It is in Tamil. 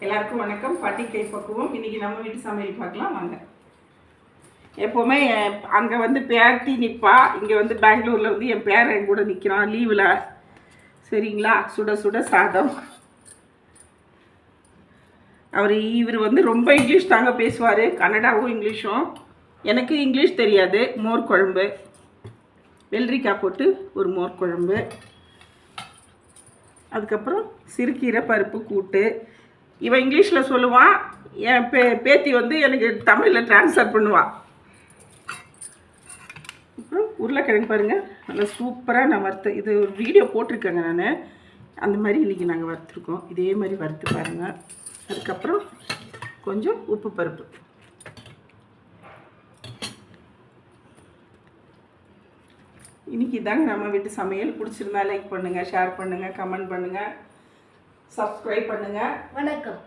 எல்லாருக்கும் வணக்கம். பாட்டி கை பக்குவம். இன்றைக்கி நம்ம வீட்டு சமையல் பார்க்கலாம் வாங்க. எப்போவுமே அங்கே வந்து பேத்தி நிற்பா, இங்கே வந்து பெங்களூரில் வந்து என் பேரன் என் கூட நிற்கிறான் லீவில். சரிங்களா? சுட சுட சாதம். இவர் வந்து ரொம்ப இங்கிலீஷ் தாங்க பேசுவார், கன்னடாவும் இங்கிலீஷும். எனக்கு இங்கிலீஷ் தெரியாது. மோர் குழம்பு, வெள்ளரிக்காய் போட்டு ஒரு மோர் குழம்பு, அதுக்கப்புறம் சிறுகீரை பருப்பு கூட்டு. இவன் இங்கிலீஷில் சொல்லுவான், என் பேத்தி வந்து எனக்கு தமிழில் ட்ரான்ஸ்ஃபர் பண்ணுவான். அப்புறம் உருளைக்கிழங்கு பாருங்கள், நல்லா சூப்பராக நான் இது ஒரு வீடியோ போட்டிருக்கேங்க நான். அந்த மாதிரி இன்றைக்கி நாங்கள் வறுத்துருக்கோம். இதே மாதிரி வறுத்து பாருங்கள். அதுக்கப்புறம் கொஞ்சம் உப்பு பருப்பு. இன்றைக்கி தாங்க நம்ம வீட்டு சமையல். பிடிச்சிருந்தா லைக் பண்ணுங்கள், ஷேர் பண்ணுங்கள், கமெண்ட் பண்ணுங்கள், சப்ஸ்கிரைப் பண்ணுங்கள். வணக்கம்.